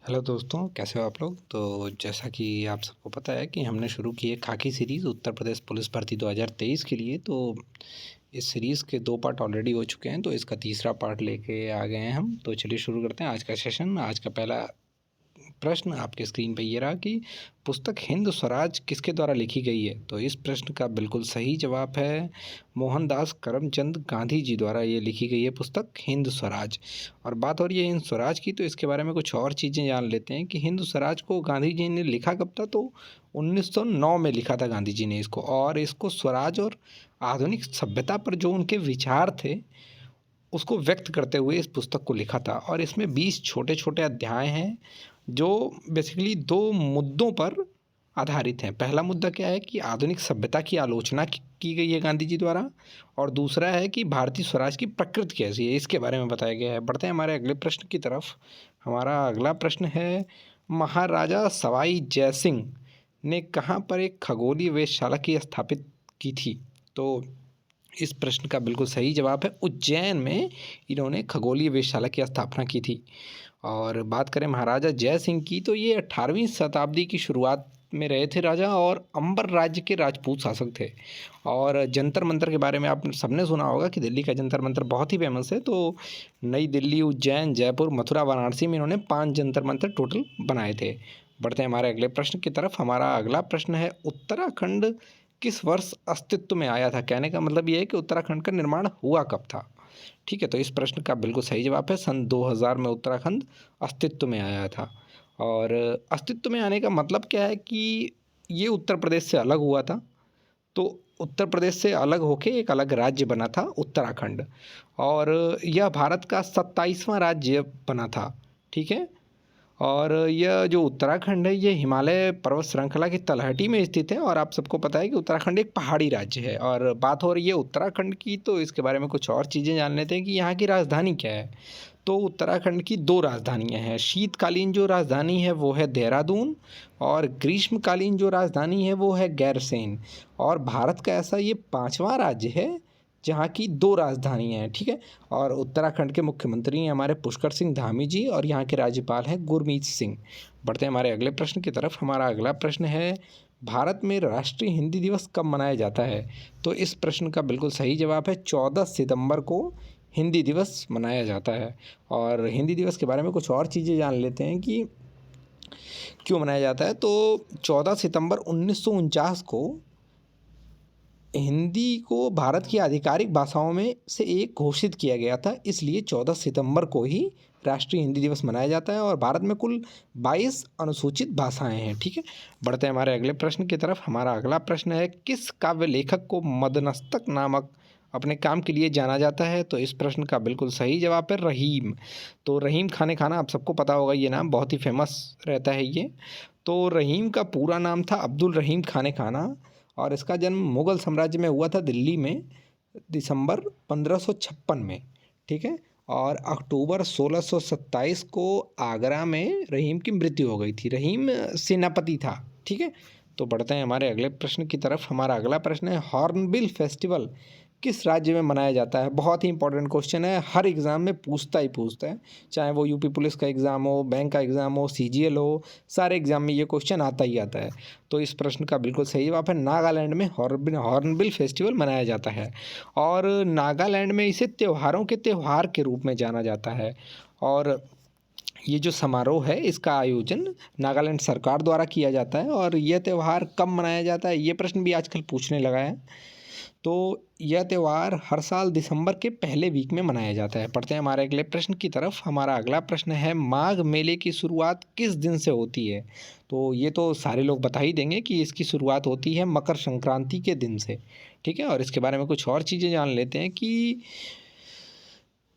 Hello दोस्तों, कैसे हो आप लोग। तो जैसा कि आप सबको पता है कि हमने शुरू की है खाकी सीरीज़ उत्तर प्रदेश पुलिस भर्ती 2023 के लिए। तो इस सीरीज़ के 2 पार्ट ऑलरेडी हो चुके हैं, तो इसका तीसरा पार्ट लेके आ गए हैं हम। तो चलिए शुरू करते हैं आज का सेशन। आज का पहला प्रश्न आपके स्क्रीन पे ये रहा कि पुस्तक हिंद स्वराज किसके द्वारा लिखी गई है। तो इस प्रश्न का बिल्कुल सही जवाब है मोहनदास करमचंद गांधी जी द्वारा ये लिखी गई है पुस्तक हिंद स्वराज। और बात हो रही है हिंद स्वराज की, तो इसके बारे में कुछ और चीज़ें जान लेते हैं कि हिंद स्वराज को गांधी जी ने लिखा कब था। तो 1909 में लिखा था गांधी जी ने इसको। और इसको स्वराज और आधुनिक सभ्यता पर जो उनके विचार थे उसको व्यक्त करते हुए इस पुस्तक को लिखा था। और इसमें 20 छोटे छोटे अध्याय हैं जो बेसिकली 2 मुद्दों पर आधारित हैं। पहला मुद्दा क्या है कि आधुनिक सभ्यता की आलोचना की गई है गांधी जी द्वारा, और दूसरा है कि भारतीय स्वराज की प्रकृति कैसी है, इसके बारे में बताया गया है। बढ़ते हैं हमारे अगले प्रश्न की तरफ। हमारा अगला प्रश्न है महाराजा सवाई जय सिंह ने कहाँ पर एक खगोलीय वेधशाला की स्थापित की थी। तो इस प्रश्न का बिल्कुल सही जवाब है उज्जैन में इन्होंने खगोलीय वेधशाला की स्थापना की थी। और बात करें महाराजा जय सिंह की, तो ये 18वीं शताब्दी की शुरुआत में रहे थे राजा, और अंबर राज्य के राजपूत शासक थे। और जंतर मंतर के बारे में आप सबने सुना होगा कि दिल्ली का जंतर मंतर बहुत ही फेमस है। तो नई दिल्ली, उज्जैन, जयपुर, मथुरा, वाराणसी में इन्होंने 5 जंतर मंतर टोटल बनाए थे। बढ़ते हैं हमारे अगले प्रश्न की तरफ। हमारा अगला प्रश्न है उत्तराखंड किस वर्ष अस्तित्व में आया था। कहने का मतलब ये है कि उत्तराखंड का निर्माण हुआ कब था। ठीक है, तो इस प्रश्न का बिल्कुल सही जवाब है सन 2000 में उत्तराखंड अस्तित्व में आया था। और अस्तित्व में आने का मतलब क्या है कि ये उत्तर प्रदेश से अलग हुआ था। तो उत्तर प्रदेश से अलग होके एक अलग राज्य बना था उत्तराखंड, और यह भारत का 27वां राज्य बना था। ठीक है, और यह जो उत्तराखंड है ये हिमालय पर्वत श्रृंखला की तलहटी में स्थित है। और आप सबको पता है कि उत्तराखंड एक पहाड़ी राज्य है। और बात हो रही है उत्तराखंड की, तो इसके बारे में कुछ और चीज़ें जान लेते हैं कि यहाँ की राजधानी क्या है। तो उत्तराखंड की 2 राजधानियाँ हैं। शीतकालीन जो राजधानी है वो है देहरादून, और ग्रीष्मकालीन जो राजधानी है वो है गैरसैंण। और भारत का ऐसा ये 5वां राज्य है जहाँ की 2 राजधानियाँ हैं। ठीक है, और उत्तराखंड के मुख्यमंत्री हैं हमारे पुष्कर सिंह धामी जी, और यहाँ के राज्यपाल हैं गुरमीत सिंह। बढ़ते हैं हमारे अगले प्रश्न की तरफ। हमारा अगला प्रश्न है भारत में राष्ट्रीय हिंदी दिवस कब मनाया जाता है। तो इस प्रश्न का बिल्कुल सही जवाब है 14 सितंबर को हिंदी दिवस मनाया जाता है। और हिंदी दिवस के बारे में कुछ और चीज़ें जान लेते हैं कि क्यों मनाया जाता है। तो 14 सितंबर 1949 को हिंदी को भारत की आधिकारिक भाषाओं में से एक घोषित किया गया था, इसलिए 14 सितंबर को ही राष्ट्रीय हिंदी दिवस मनाया जाता है। और भारत में कुल 22 अनुसूचित भाषाएं हैं। ठीक है, बढ़ते हैं हमारे अगले प्रश्न की तरफ। हमारा अगला प्रश्न है किस काव्य लेखक को मदनस्तक नामक अपने काम के लिए जाना जाता है। तो इस प्रश्न का बिल्कुल सही जवाब है रहीम। तो रहीम खाने खाना आप सबको पता होगा, ये नाम बहुत ही फेमस रहता है ये। तो रहीम का पूरा नाम था अब्दुल रहीम खाने खाना, और इसका जन्म मुग़ल साम्राज्य में हुआ था दिल्ली में दिसंबर 1556 में। ठीक है, और अक्टूबर 1627 को आगरा में रहीम की मृत्यु हो गई थी। रहीम सेनापति था। ठीक है, तो बढ़ते हैं हमारे अगले प्रश्न की तरफ। हमारा अगला प्रश्न है हॉर्नबिल फेस्टिवल किस राज्य में मनाया जाता है। बहुत ही इंपॉर्टेंट क्वेश्चन है, हर एग्ज़ाम में पूछता ही पूछता है, चाहे वो यूपी पुलिस का एग्ज़ाम हो, बैंक का एग्ज़ाम हो, सीजीएल हो, सारे एग्ज़ाम में ये क्वेश्चन आता ही आता है। तो इस प्रश्न का बिल्कुल सही जवाब है नागालैंड में हॉर्नबिल फेस्टिवल मनाया जाता है। और नागालैंड में इसे त्योहारों के त्यौहार के रूप में जाना जाता है। और ये जो समारोह है इसका आयोजन नागालैंड सरकार द्वारा किया जाता है। और यह त्यौहार कब मनाया जाता है, ये प्रश्न भी आजकल पूछने लगा है। तो यह त्यौहार हर साल दिसंबर के पहले वीक में मनाया जाता है। पढ़ते हैं हमारे अगले प्रश्न की तरफ। हमारा अगला प्रश्न है माघ मेले की शुरुआत किस दिन से होती है। तो ये तो सारे लोग बता ही देंगे कि इसकी शुरुआत होती है मकर संक्रांति के दिन से। ठीक है, और इसके बारे में कुछ और चीज़ें जान लेते हैं कि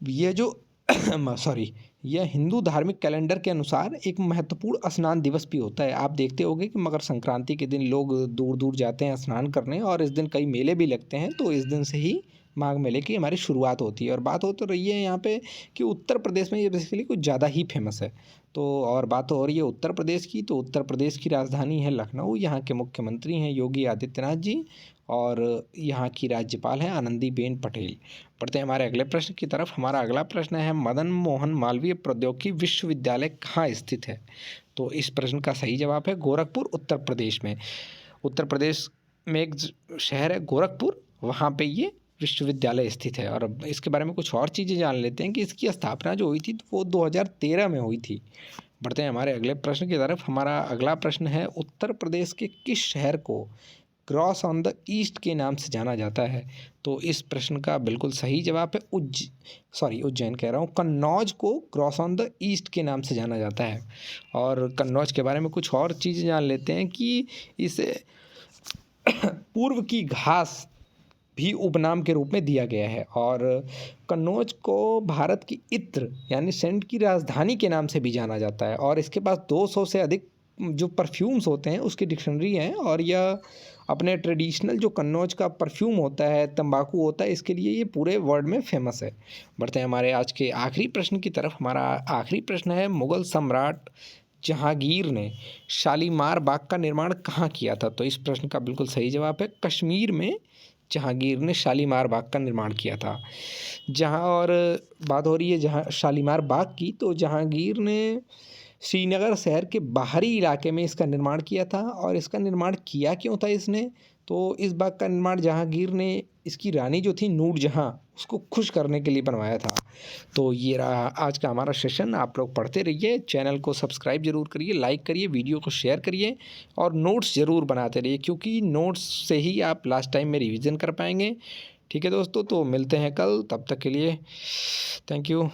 ये जो सॉरी, यह हिंदू धार्मिक कैलेंडर के अनुसार एक महत्वपूर्ण स्नान दिवस भी होता है। आप देखते होंगे कि मकर संक्रांति के दिन लोग दूर दूर जाते हैं स्नान करने, और इस दिन कई मेले भी लगते हैं। तो इस दिन से ही माघ मेले की हमारी शुरुआत होती है। और बात हो तो रही है यहाँ पे कि उत्तर प्रदेश में ये बेसिकली कुछ ज़्यादा ही फेमस है। तो और बात हो रही है उत्तर प्रदेश की, तो उत्तर प्रदेश की राजधानी है लखनऊ, यहाँ के मुख्यमंत्री हैं योगी आदित्यनाथ जी। और यहाँ की राज्यपाल हैं आनंदीबेन पटेल। बढ़ते हैं हमारे अगले प्रश्न की तरफ। हमारा अगला प्रश्न है, मदन मोहन मालवीय प्रौद्योगिकी विश्वविद्यालय कहाँ स्थित है? तो इस प्रश्न का सही जवाब है गोरखपुर, उत्तर प्रदेश में। उत्तर प्रदेश में एक शहर है गोरखपुर, वहाँ पे ये विश्वविद्यालय स्थित है। और अब इसके बारे में कुछ और चीज़ें जान लेते हैं कि इसकी स्थापना जो हुई थी तो वो 2013 में हुई थी। बढ़ते हैं हमारे अगले प्रश्न की तरफ। हमारा अगला प्रश्न है, उत्तर प्रदेश के किस शहर को क्रॉस ऑन द ईस्ट के नाम से जाना जाता है? तो इस प्रश्न का बिल्कुल सही जवाब है उज्जैन कह रहा हूँ, कन्नौज को क्रॉस ऑन द ईस्ट के नाम से जाना जाता है। और कन्नौज के बारे में कुछ और चीज़ें जान लेते हैं कि इसे पूर्व की घास भी उपनाम के रूप में दिया गया है। और कन्नौज को भारत की इत्र यानी सेंट की राजधानी के नाम से भी जाना जाता है। और इसके पास 200 से अधिक जो परफ्यूम्स होते हैं उसकी डिक्शनरी हैं। और यह अपने ट्रेडिशनल जो कन्नौज का परफ्यूम होता है, तंबाकू होता है, इसके लिए ये पूरे वर्ल्ड में फेमस है। बढ़ते हैं हमारे आज के आखिरी प्रश्न की तरफ। हमारा आखिरी प्रश्न है, मुगल सम्राट जहांगीर ने शालीमार बाग का निर्माण कहाँ किया था? तो इस प्रश्न का बिल्कुल सही जवाब है कश्मीर में जहांगीर ने शालीमार बाग का निर्माण किया था। जहाँ और बात हो रही है जहाँ शालीमार बाग की, तो जहांगीर ने श्रीनगर शहर के बाहरी इलाके में इसका निर्माण किया था। और इसका निर्माण किया क्यों था इसने? तो इस बाग का निर्माण जहांगीर ने इसकी रानी जो थी नूरजहाँ, उसको खुश करने के लिए बनवाया था। तो ये रहा आज का हमारा सेशन। आप लोग पढ़ते रहिए, चैनल को सब्सक्राइब ज़रूर करिए, लाइक करिए, वीडियो को शेयर करिए और नोट्स ज़रूर बनाते रहिए, क्योंकि नोट्स से ही आप लास्ट टाइम में रिवीजन कर पाएंगे। ठीक है दोस्तों, तो मिलते हैं कल, तब तक के लिए थैंक यू।